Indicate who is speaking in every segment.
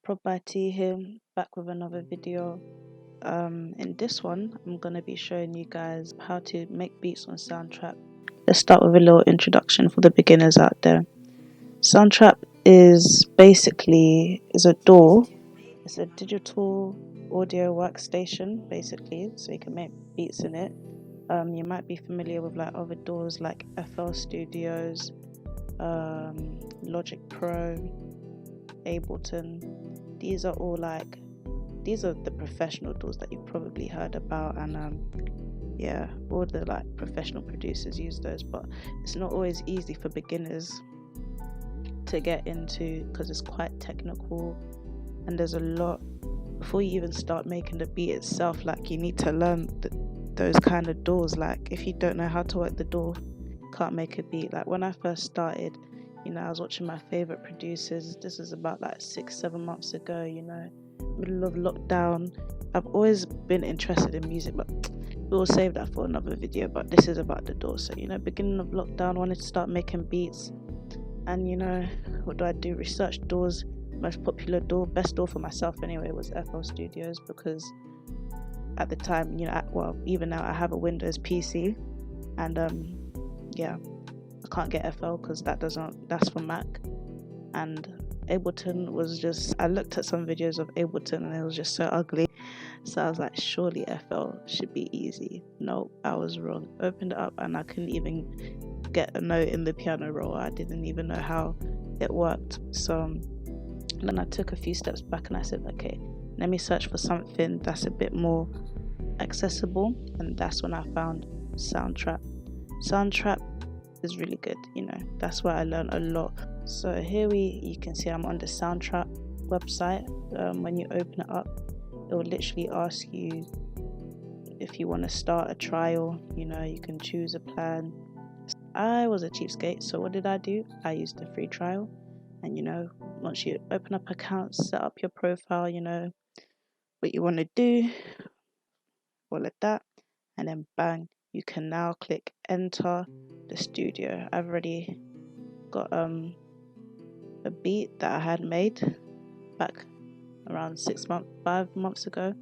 Speaker 1: Prod by T here, back with another video. In this one, I'm gonna be showing you guys how to make beats on Soundtrap. Let's start with a little introduction for the beginners out there. Soundtrap is basically a DAW. It's a digital audio workstation, basically, so you can make beats in it. You might be familiar with like other DAWs like FL Studios, Logic Pro, Ableton. These are the professional tools that you've probably heard about, and yeah, all the like professional producers use those, but it's not always easy for beginners to get into because it's quite technical, and there's a lot before you even start making the beat itself. Like, you need to learn those kind of DAWs. Like, if you don't know how to work the DAW, you can't make a beat. Like, when I first started, I was watching my favorite producers. This is about like 6-7 months ago, middle of lockdown. I've always been interested in music, but we'll save that for another video. But this is about the DAW. So, beginning of lockdown, wanted to start making beats, and what do? Research DAWs. Most popular DAW, best DAW for myself anyway, was FL Studios, because at the time, even now, I have a Windows PC, and yeah, I can't get FL because that's for Mac. And Ableton was just, I looked at some videos of Ableton and it was just so ugly, so I was like, surely FL should be easy. No, I was wrong. Opened it up and I couldn't even get a note in the piano roll. I didn't even know how it worked. So then I took a few steps back and I said, okay, let me search for something that's a bit more accessible, and that's when I found Soundtrap. Soundtrap is really good, that's where I learned a lot. So here you can see I'm on the Soundtrap website. When you open it up, it will literally ask you if you want to start a trial. You can choose a plan. I was a cheapskate, so what did I do? I used the free trial. And once you open up accounts, set up your profile, what you want to do, all of that, and then bang, you can now click enter the studio. I've already got a beat that I had made back around 5 months ago,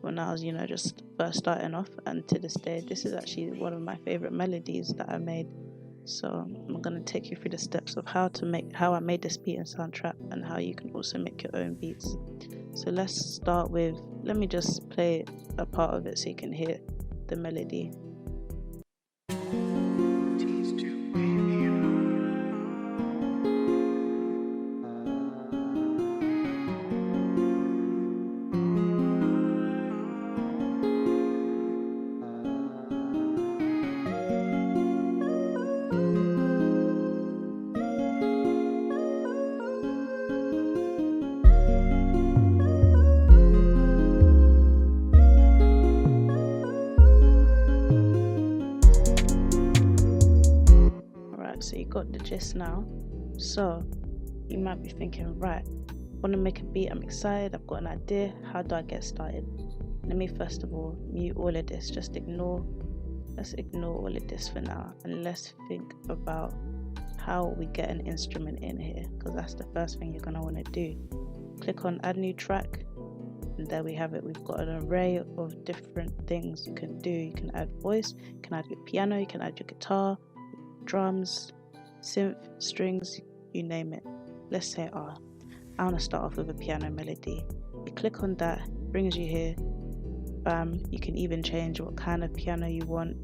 Speaker 1: when I was just first starting off, and to this day this is actually one of my favorite melodies that I made. So I'm going to take you through the steps of how I made this beat in Soundtrap, and how you can also make your own beats. So let me just play a part of it so you can hear the melody. So you got the gist now. So you might be thinking, right, I want to make a beat, I'm excited, I've got an idea, how do I get started? Let me first of all mute all of this. Let's ignore all of this for now, and let's think about how we get an instrument in here, because that's the first thing you're going to want to do. Click on add new track, and there we have it. We've got an array of different things you can do. You can add voice, you can add your piano, you can add your guitar, drums, synth, strings, you name it. Let's say I want to start off with a piano melody. You click on that, brings you here. Bam, you can even change what kind of piano you want.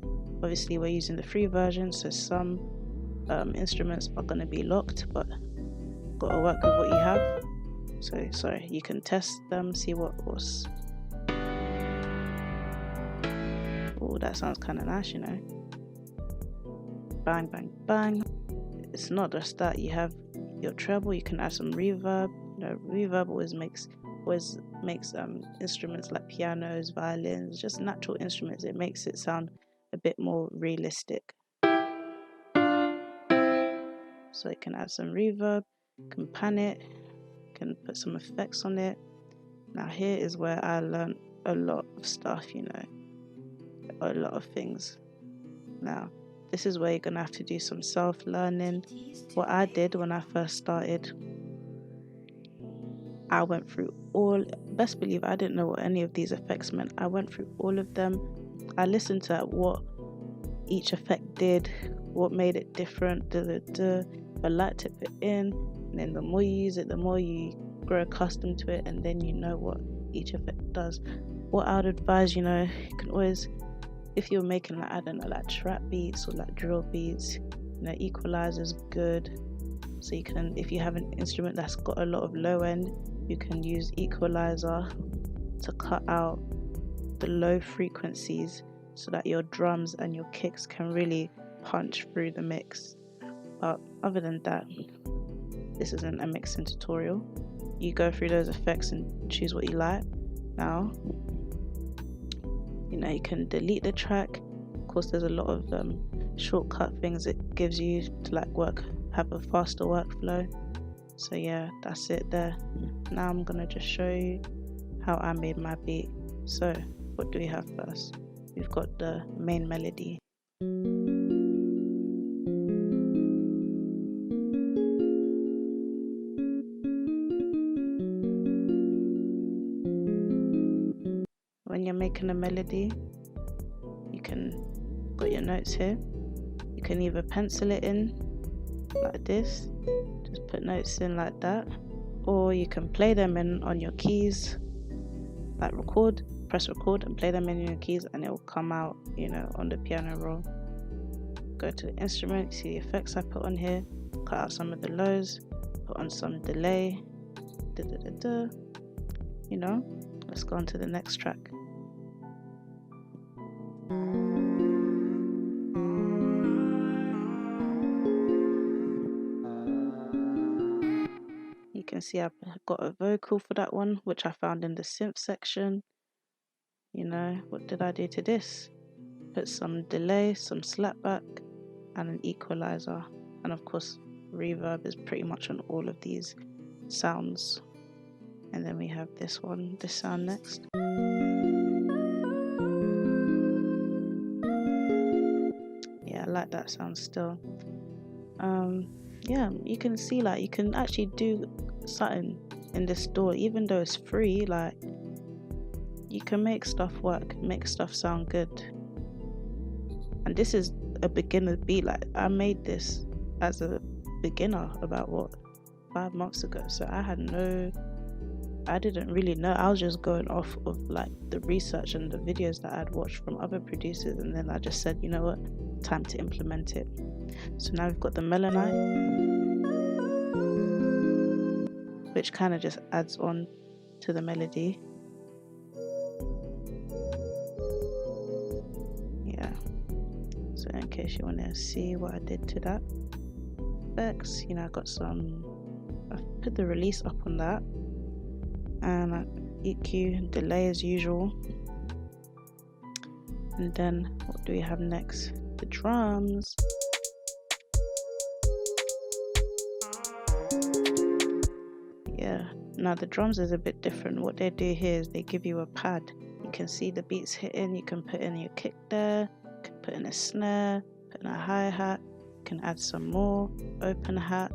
Speaker 1: Obviously we're using the free version, so some instruments are going to be locked, but gotta work with what you have. So sorry, you can test them, see what's. Oh, that sounds kind of nice, Bang, bang, bang. It's not just that. You have your treble, you can add some reverb. Reverb always makes instruments like pianos, violins, just natural instruments, it makes it sound a bit more realistic. So you can add some reverb, you can pan it, you can put some effects on it. Now here is where I learned a lot of stuff, a lot of things. Now this is where you're gonna have to do some self-learning. What I did when I first started I went through all, best believe I didn't know what any of these effects meant. I went through all of them. I listened to what each effect did, what made it different, I liked to put in, and then the more you use it, the more you grow accustomed to it, and then you know what each effect does. What I would advise, you can always, if you're making like, I don't know, like trap beats or like drill beats, equalizer's good. So you can, if you have an instrument that's got a lot of low end, you can use equalizer to cut out the low frequencies so that your drums and your kicks can really punch through the mix. But other than that, this isn't a mixing tutorial. You go through those effects and choose what you like. Now, you can delete the track. Of course, there's a lot of shortcut things it gives you to like have a faster workflow. So yeah, that's it there. Now I'm gonna just show you how I made my beat. So what do we have first? We've got the main melody. When you're making a melody, you can got your notes here. You can either pencil it in like this, just put notes in like that, or you can play them in on your keys, like press record and play them in your keys, and it will come out, on the piano roll. Go to the instrument, see the effects I put on here, cut out some of the lows, put on some delay, let's go on to the next track. You can see I've got a vocal for that one, which I found in the synth section. What did I do to this? Put some delay, some slapback, and an equalizer. And of course, reverb is pretty much on all of these sounds. And then we have this sound next. Yeah, I like that sound still. Yeah, you can see like you can actually do something in this store, even though it's free. Like, you can make stuff work, make stuff sound good. And this is a beginner beat. Like, I made this as a beginner about 5 months ago, so I didn't really know. I was just going off of like the research and the videos that I'd watched from other producers, and then I just said, you know what, time to implement it. So now we've got the melonite, which kind of just adds on to the melody. Yeah, so in case you want to see what I did to that effects, I put the release up on that, and EQ, delay as usual. And then what do we have next? The drums. Yeah, now the drums is a bit different. What they do here is they give you a pad. You can see the beats hitting. You can put in your kick there, you can put in a snare, put in a hi-hat, you can add some more, open hat,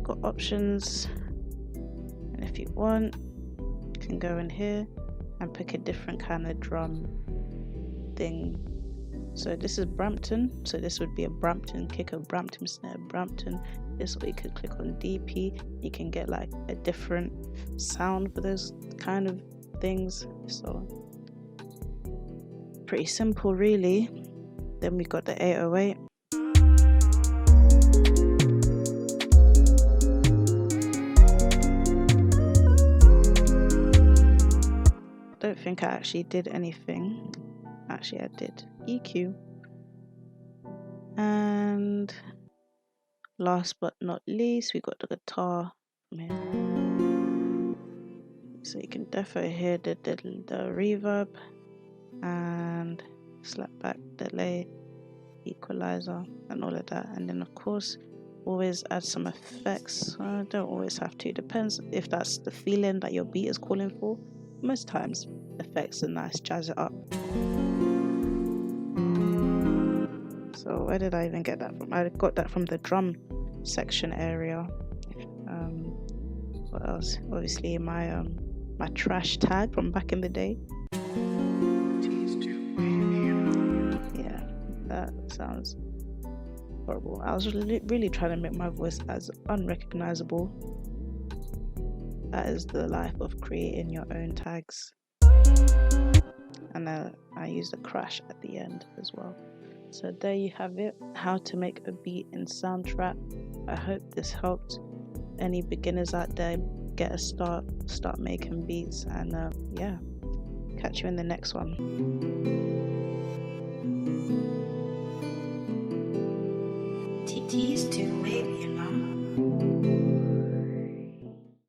Speaker 1: got options. And if you want, you can go in here and pick a different kind of drum thing. So this is Brampton, so this would be a Brampton kick, a Brampton snare, Brampton. This way you could click on DP, you can get like a different sound for those kind of things. So pretty simple really. Then we got the 808. Don't think I actually did anything. Actually I did EQ. And last but not least, we got the guitar from here. So you can definitely hear the reverb and slapback, delay, equalizer, and all of that. And then of course, always add some effects. Don't always have to. Depends if that's the feeling that your beat is calling for. Most times, effects are nice, jazz it up. So where did I even get that from? I got that from the drum section area. What else? Obviously my my trash tag from back in the day. Yeah, that sounds horrible. I was really trying to make my voice as unrecognizable. That is the life of creating your own tags. And I used a crash at the end as well. So there you have it, how to make a beat in Soundtrap. I hope this helped any beginners out there get a start making beats, and yeah, catch you in the next one.
Speaker 2: Tease to maybe, you know.